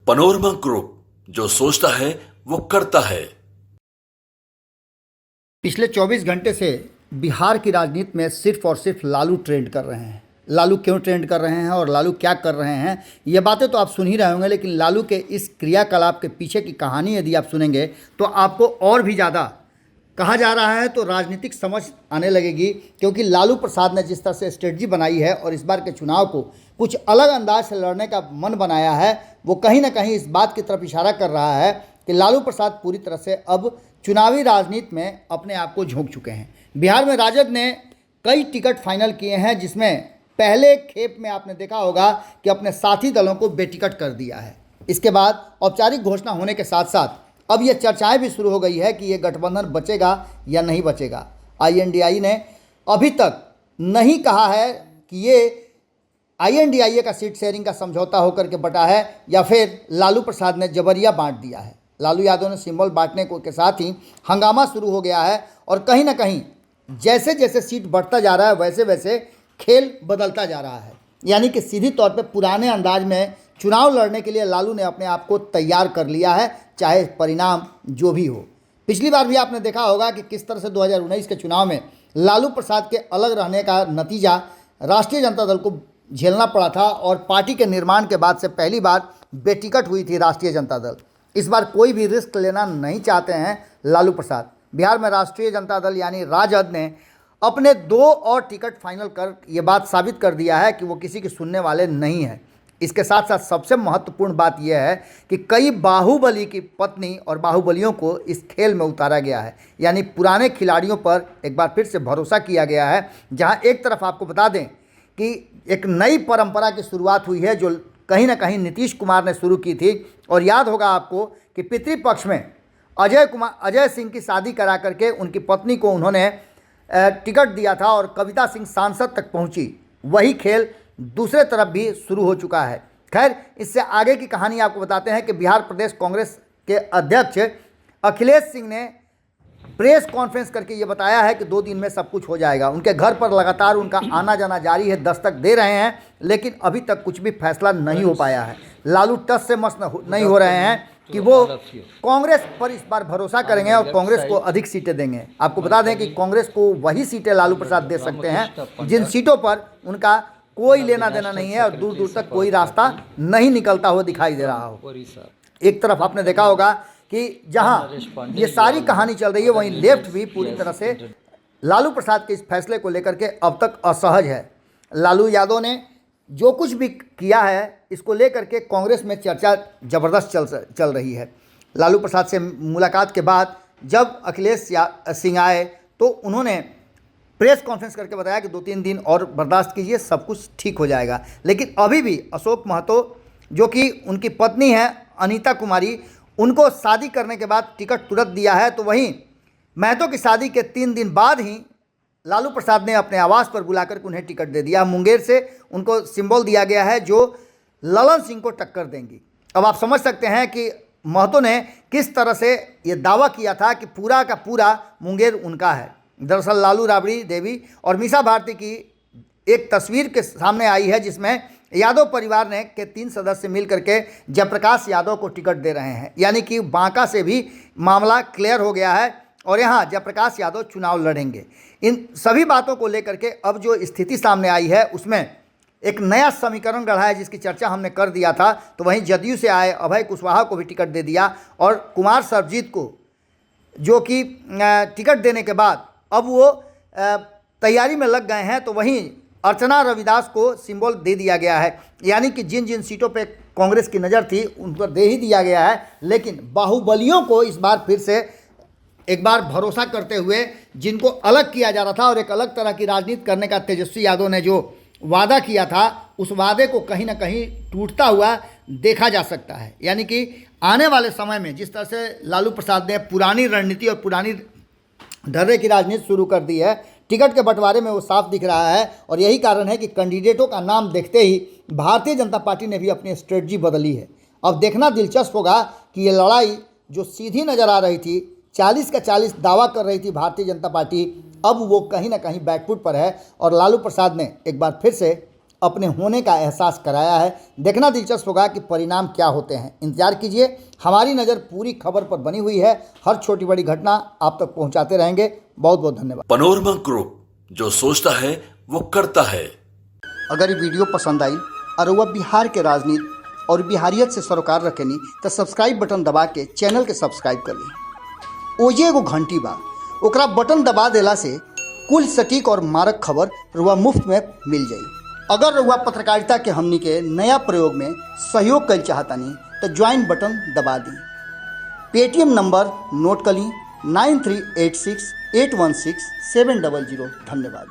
Panorama group, जो सोचता है वो करता है। पिछले 24 घंटे से बिहार की राजनीति में सिर्फ और सिर्फ लालू ट्रेंड कर रहे हैं। लालू क्यों ट्रेंड कर रहे हैं और लालू क्या कर रहे हैं, ये बातें तो आप सुन ही रहे होंगे, लेकिन लालू के इस क्रियाकलाप के पीछे की कहानी यदि आप सुनेंगे तो आपको और भी ज़्यादा, कहा जा रहा है तो राजनीतिक समझ आने लगेगी। क्योंकि लालू प्रसाद ने जिस तरह से स्ट्रेटजी बनाई है और इस बार के चुनाव को कुछ अलग अंदाज से लड़ने का मन बनाया है, वो कहीं ना कहीं इस बात की तरफ इशारा कर रहा है कि लालू प्रसाद पूरी तरह से अब चुनावी राजनीति में अपने आप को झोंक चुके हैं। बिहार में राजद ने कई टिकट फाइनल किए हैं, जिसमें पहले खेप में आपने देखा होगा कि अपने साथी दलों को बेटिकट कर दिया है। इसके बाद औपचारिक घोषणा होने के साथ साथ अब ये चर्चाएं भी शुरू हो गई है कि ये गठबंधन बचेगा या नहीं बचेगा। आईएनडीआई ने अभी तक नहीं कहा है कि ये आईएनडीआई का सीट शेयरिंग का समझौता होकर के बटा है या फिर लालू प्रसाद ने जबरिया बांट दिया है। लालू यादव ने सिंबल बांटने को के साथ ही हंगामा शुरू हो गया है और कहीं ना कहीं जैसे जैसे सीट बढ़ता जा रहा है वैसे वैसे खेल बदलता जा रहा है। यानी कि सीधी तौर पे पुराने अंदाज में चुनाव लड़ने के लिए लालू ने अपने आप को तैयार कर लिया है, चाहे परिणाम जो भी हो। पिछली बार भी आपने देखा होगा कि किस तरह से 2019 के चुनाव में लालू प्रसाद के अलग रहने का नतीजा राष्ट्रीय जनता दल को झेलना पड़ा था और पार्टी के निर्माण के बाद से पहली बार बेटिकट हुई थी राष्ट्रीय जनता दल। इस बार कोई भी रिस्क लेना नहीं चाहते हैं लालू प्रसाद। बिहार में राष्ट्रीय जनता दल यानी राजद ने अपने 2 और टिकट फाइनल कर ये बात साबित कर दिया है कि वो किसी की सुनने वाले नहीं हैं। इसके साथ साथ सबसे महत्वपूर्ण बात यह है कि कई बाहुबली की पत्नी और बाहुबलियों को इस खेल में उतारा गया है। यानी पुराने खिलाड़ियों पर एक बार फिर से भरोसा किया गया है। जहां एक तरफ आपको बता दें कि एक नई परंपरा की शुरुआत हुई है जो कहीं ना कहीं नीतीश कुमार ने शुरू की थी। और याद होगा आपको कि पितृपक्ष में अजय सिंह की शादी करा करके उनकी पत्नी को उन्होंने टिकट दिया था और कविता सिंह सांसद तक पहुंची। वही खेल दूसरे तरफ भी शुरू हो चुका है। खैर, इससे आगे की कहानी आपको बताते हैं कि बिहार प्रदेश कांग्रेस के अध्यक्ष अखिलेश सिंह ने प्रेस कॉन्फ्रेंस करके ये बताया है कि 2 दिन में सब कुछ हो जाएगा। उनके घर पर लगातार उनका आना जाना जारी है, दस्तक दे रहे हैं, लेकिन अभी तक कुछ भी फैसला नहीं हो पाया है। लालू टस से मस नहीं हो रहे हैं कि वो कांग्रेस पर इस बार भरोसा करेंगे और कांग्रेस को अधिक सीटें देंगे। आपको बता दें कि कांग्रेस को वही सीटें लालू प्रसाद दे सकते हैं जिन सीटों पर उनका कोई लेना देना नहीं है और दूर दूर तक कोई रास्ता नहीं निकलता हुआ दिखाई दे रहा हो। एक तरफ आपने देखा होगा कि जहां ये सारी कहानी चल रही है, वहीं लेफ्ट भी पूरी तरह से लालू प्रसाद के इस फैसले को लेकर के अब तक असहज है। लालू यादव ने जो कुछ भी किया है इसको लेकर के कांग्रेस में चर्चा ज़बरदस्त चल रही है। लालू प्रसाद से मुलाकात के बाद जब अखिलेश सिंह आए तो उन्होंने प्रेस कॉन्फ्रेंस करके बताया कि 2-3 दिन और बर्दाश्त कीजिए, सब कुछ ठीक हो जाएगा। लेकिन अभी भी अशोक महतो, जो कि उनकी पत्नी है अनीता कुमारी, उनको शादी करने के बाद टिकट तुरंत दिया है। तो वहीं महतो की शादी के 3 दिन बाद ही लालू प्रसाद ने अपने आवास पर बुलाकर उन्हें टिकट दे दिया। मुंगेर से उनको सिंबल दिया गया है जो ललन सिंह को टक्कर देंगी। अब आप समझ सकते हैं कि महतो ने किस तरह से ये दावा किया था कि पूरा का पूरा मुंगेर उनका है। दरअसल लालू राबड़ी देवी और मीसा भारती की एक तस्वीर के सामने आई है जिसमें यादव परिवार ने के 3 सदस्य मिलकर के जयप्रकाश यादव को टिकट दे रहे हैं। यानी कि बांका से भी मामला क्लियर हो गया है और यहाँ जयप्रकाश यादव चुनाव लड़ेंगे। इन सभी बातों को लेकर के अब जो स्थिति सामने आई है उसमें एक नया समीकरण गढ़ा है जिसकी चर्चा हमने कर दिया था। तो वहीं जदयू से आए अभय कुशवाहा को भी टिकट दे दिया और कुमार सर्वजीत को, जो कि टिकट देने के बाद अब वो तैयारी में लग गए हैं। तो वहीं अर्चना रविदास को सिंबल दे दिया गया है। यानी कि जिन जिन सीटों पे कांग्रेस की नज़र थी उन पर दे ही दिया गया है। लेकिन बाहुबलियों को इस बार फिर से एक बार भरोसा करते हुए जिनको अलग किया जा रहा था और एक अलग तरह की राजनीति करने का तेजस्वी यादव ने जो वादा किया था, उस वादे को कहीं ना कहीं टूटता हुआ देखा जा सकता है। यानी कि आने वाले समय में जिस तरह से लालू प्रसाद ने पुरानी रणनीति और पुरानी ढर्रे की राजनीति शुरू कर दी है, टिकट के बंटवारे में वो साफ दिख रहा है। और यही कारण है कि कैंडिडेटों का नाम देखते ही भारतीय जनता पार्टी ने भी अपनी स्ट्रेटजी बदली है। अब देखना दिलचस्प होगा कि ये लड़ाई जो सीधी नज़र आ रही थी, 40 का 40 दावा कर रही थी भारतीय जनता पार्टी, अब वो कहीं ना कहीं बैकफुट पर है और लालू प्रसाद ने एक बार फिर से अपने होने का एहसास कराया है। देखना दिलचस्प होगा कि परिणाम क्या होते हैं। इंतजार कीजिए, हमारी नज़र पूरी खबर पर बनी हुई है। हर छोटी बड़ी घटना आप तक पहुंचाते रहेंगे। बहुत बहुत धन्यवाद। पनोरमा ग्रुप, जो सोचता है वो करता है। अगर ये वीडियो पसंद आई और वह बिहार के राजनीति और बिहारियत से सरोकार रखेनी तो सब्सक्राइब बटन दबा के चैनल के सब्सक्राइब कर ली। ओजे एगो घंटी बा, ओकरा बटन दबा देला से कुल सटीक और मारक खबर रुआ मुफ्त में मिल जाई। अगर रुआ पत्रकारिता के हमनी के नया प्रयोग में सहयोग कर चाहतानी तो ज्वाइन बटन दबा दी। पेटीएम नंबर नोट कर ली 9386816700। धन्यवाद।